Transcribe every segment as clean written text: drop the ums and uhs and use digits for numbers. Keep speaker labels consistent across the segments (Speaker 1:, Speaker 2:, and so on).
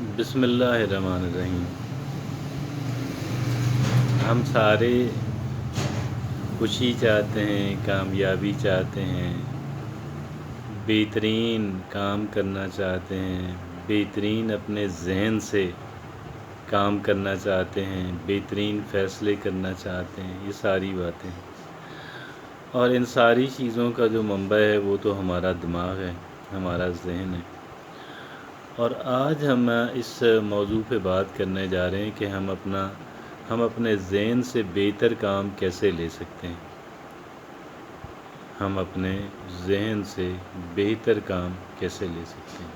Speaker 1: بسم اللہ الرحمن الرحیم۔ ہم سارے خوشی چاہتے ہیں، کامیابی چاہتے ہیں، بہترین کام کرنا چاہتے ہیں، بہترین اپنے ذہن سے کام کرنا چاہتے ہیں، بہترین فیصلے کرنا چاہتے ہیں، یہ ساری باتیں ہیں۔ اور ان ساری چیزوں کا جو منبع ہے وہ تو ہمارا دماغ ہے، ہمارا ذہن ہے۔ اور آج ہم اس موضوع پہ بات کرنے جا رہے ہیں کہ ہم اپنے ذہن سے بہتر کام کیسے لے سکتے ہیں۔ ہم اپنے ذہن سے بہتر کام کیسے لے سکتے ہیں۔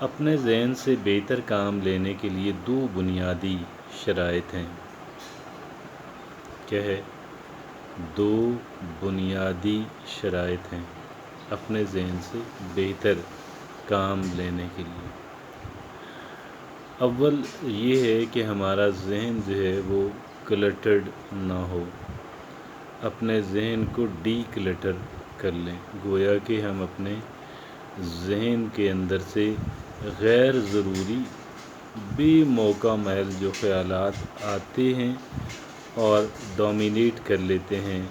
Speaker 1: اپنے ذہن سے بہتر کام لینے کے لیے دو بنیادی شرائط ہیں۔ کیا ہے؟ دو بنیادی شرائط ہیں اپنے ذہن سے بہتر کام لینے کے لیے۔ اول یہ ہے کہ ہمارا ذہن جو ہے وہ کلٹرڈ نہ ہو۔ اپنے ذہن کو ڈی کلٹر کر لیں، گویا کہ ہم اپنے ذہن کے اندر سے غیر ضروری بے موقع محض جو خیالات آتے ہیں اور ڈومینیٹ کر لیتے ہیں،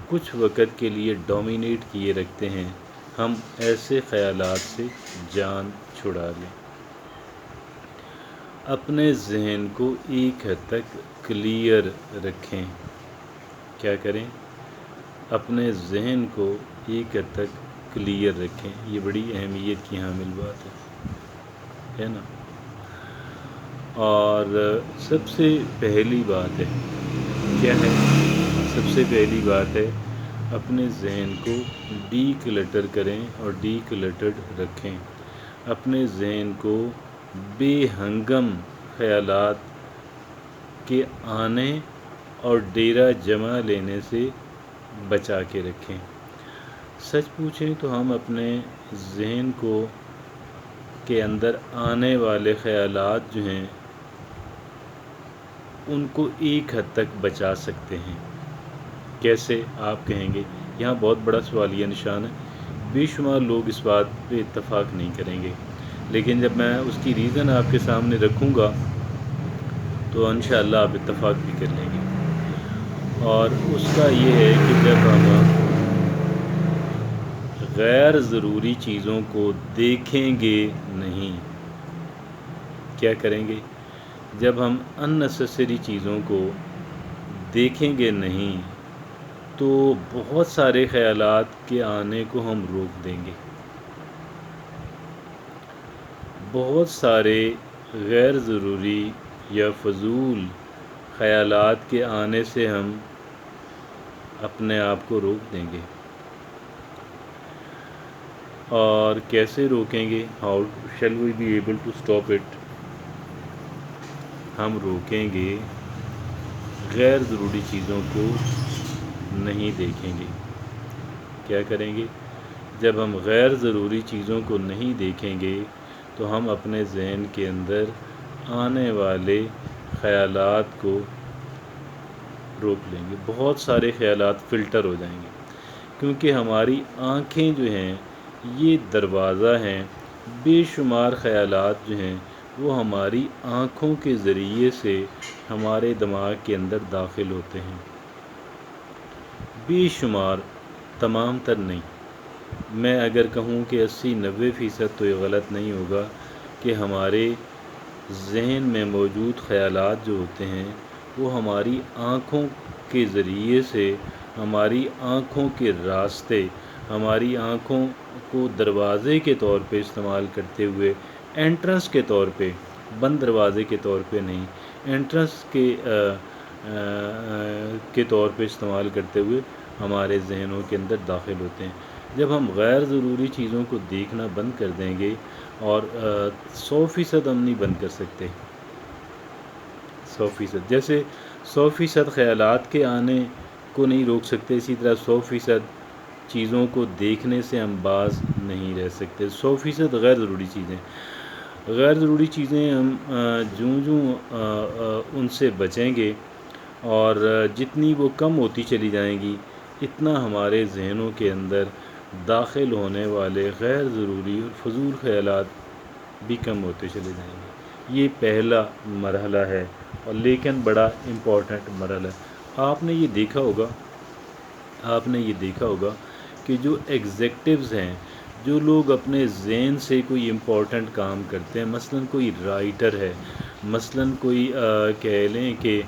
Speaker 1: کچھ وقت کے لیے ڈومینیٹ کیے رکھتے ہیں، ہم ایسے خیالات سے جان چھڑا لیں۔ اپنے ذہن کو ایک حد تک کلیئر رکھیں۔ کیا کریں؟ اپنے ذہن کو ایک حد تک کلیئر رکھیں۔ یہ بڑی اہمیت کی حامل بات ہے نا۔ اور سب سے پہلی بات ہے، کیا ہے؟ سب سے پہلی بات ہے اپنے ذہن کو ڈی کلٹر کریں اور ڈی کلٹرڈ رکھیں۔ اپنے ذہن کو بے ہنگم خیالات کے آنے اور ڈیرا جما لینے سے بچا کے رکھیں۔ سچ پوچھیں تو ہم اپنے ذہن کے اندر آنے والے خیالات جو ہیں ان کو ایک حد تک بچا سکتے ہیں۔ کیسے آپ کہیں گے؟ یہاں بہت بڑا سوالیہ نشان ہے۔ بے شمار لوگ اس بات پہ اتفاق نہیں کریں گے، لیکن جب میں اس کی ریزن آپ کے سامنے رکھوں گا تو انشاءاللہ آپ اتفاق بھی کر لیں گے۔ اور اس کا یہ ہے کہ جب ہم غیر ضروری چیزوں کو دیکھیں گے نہیں، کیا کریں گے؟ جب ہم اننیسیسری چیزوں کو دیکھیں گے نہیں تو بہت سارے خیالات کے آنے کو ہم روک دیں گے۔ بہت سارے غیر ضروری یا فضول خیالات کے آنے سے ہم اپنے آپ کو روک دیں گے۔ اور کیسے روکیں گے؟ How shall we be able to stop it? ہم روکیں گے، غیر ضروری چیزوں کو نہیں دیکھیں گے۔ کیا کریں گے؟ جب ہم غیر ضروری چیزوں کو نہیں دیکھیں گے تو ہم اپنے ذہن کے اندر آنے والے خیالات کو روک لیں گے۔ بہت سارے خیالات فلٹر ہو جائیں گے، کیونکہ ہماری آنکھیں جو ہیں یہ دروازہ ہیں۔ بے شمار خیالات جو ہیں وہ ہماری آنکھوں کے ذریعے سے ہمارے دماغ کے اندر داخل ہوتے ہیں۔ بے شمار، تمام تر نہیں۔ میں اگر کہوں کہ 80-90% تو یہ غلط نہیں ہوگا کہ ہمارے ذہن میں موجود خیالات جو ہوتے ہیں وہ ہماری آنکھوں کے ذریعے سے، ہماری آنکھوں کے راستے، ہماری آنکھوں کو دروازے کے طور پہ استعمال کرتے ہوئے، انٹرنس کے طور پہ، بند دروازے کے طور پہ نہیں، انٹرنس کے طور پہ استعمال کرتے ہوئے ہمارے ذہنوں کے اندر داخل ہوتے ہیں۔ جب ہم غیر ضروری چیزوں کو دیکھنا بند کر دیں گے، اور 100% ہم نہیں بند کر سکتے، 100%، جیسے 100% خیالات کے آنے کو نہیں روک سکتے، اسی طرح 100% چیزوں کو دیکھنے سے ہم باز نہیں رہ سکتے۔ 100% غیر ضروری چیزیں، غیر ضروری چیزیں ہم جوں ان سے بچیں گے اور جتنی وہ کم ہوتی چلی جائیں گی، اتنا ہمارے ذہنوں کے اندر داخل ہونے والے غیر ضروری اور فضول خیالات بھی کم ہوتے چلے جائیں گے۔ یہ پہلا مرحلہ ہے، اور لیکن بڑا امپورٹنٹ مرحلہ ہے۔ آپ نے یہ دیکھا ہوگا کہ جو ایگزیکٹوز ہیں، جو لوگ اپنے ذہن سے کوئی امپورٹنٹ کام کرتے ہیں، مثلاً کوئی رائٹر ہے، مثلاً کوئی کہہ لیں کہ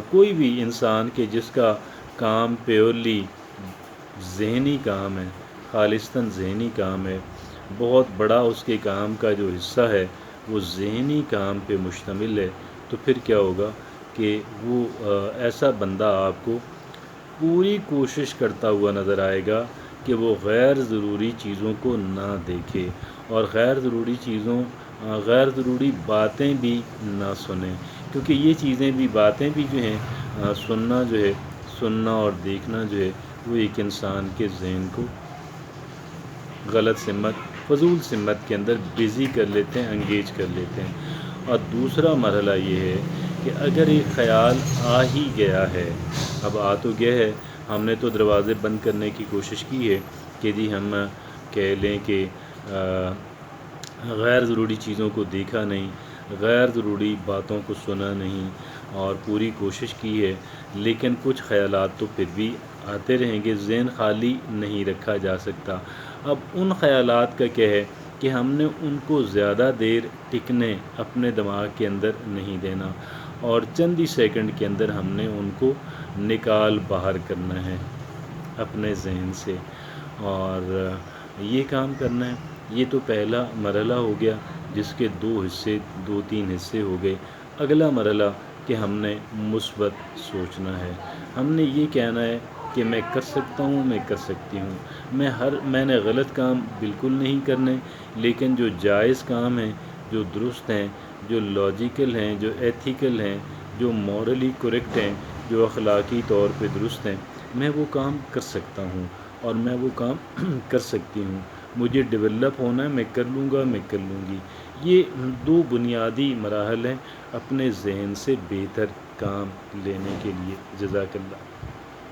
Speaker 1: کوئی بھی انسان کہ جس کا کام پیورلی ذہنی کام ہے، خالصتاً ذہنی کام ہے، بہت بڑا اس کے کام کا جو حصہ ہے وہ ذہنی کام پہ مشتمل ہے، تو پھر کیا ہوگا کہ وہ ایسا بندہ آپ کو پوری کوشش کرتا ہوا نظر آئے گا کہ وہ غیر ضروری چیزوں کو نہ دیکھے، اور غیر ضروری باتیں بھی نہ سنیں، کیونکہ یہ چیزیں بھی، باتیں بھی جو ہیں، سننا اور دیکھنا جو ہے وہ ایک انسان کے ذہن کو غلط سمت، فضول سمت کے اندر بزی کر لیتے ہیں، انگیج کر لیتے ہیں۔ اور دوسرا مرحلہ یہ ہے کہ اگر ایک خیال آ ہی گیا ہے، اب آ تو گیا ہے، ہم نے تو دروازے بند کرنے کی کوشش کی ہے کہ جی ہم کہہ لیں کہ غیر ضروری چیزوں کو دیکھا نہیں، غیر ضروری باتوں کو سنا نہیں، اور پوری کوشش کی ہے، لیکن کچھ خیالات تو پھر بھی آتے رہیں گے، ذہن خالی نہیں رکھا جا سکتا۔ اب ان خیالات کا کیا ہے کہ ہم نے ان کو زیادہ دیر ٹکنے اپنے دماغ کے اندر نہیں دینا، اور چند ہی سیکنڈ کے اندر ہم نے ان کو نکال باہر کرنا ہے اپنے ذہن سے، اور یہ کام کرنا ہے۔ یہ تو پہلا مرحلہ ہو گیا، جس کے دو تین حصے ہو گئے۔ اگلا مرحلہ کہ ہم نے مثبت سوچنا ہے، ہم نے یہ کہنا ہے کہ میں کر سکتا ہوں، میں کر سکتی ہوں، میں نے غلط کام بالکل نہیں کرنے، لیکن جو جائز کام ہیں، جو درست ہیں، جو لاجیکل ہیں، جو ایتھیکل ہیں، جو مورلی کریکٹ ہیں، جو اخلاقی طور پہ درست ہیں، میں وہ کام کر سکتا ہوں، اور میں وہ کام کر سکتی ہوں۔ مجھے ڈیولپ ہونا ہے، میں کر لوں گا، میں کر لوں گی۔ یہ دو بنیادی مراحل ہیں اپنے ذہن سے بہتر کام لینے کے لیے۔ جزاک اللہ۔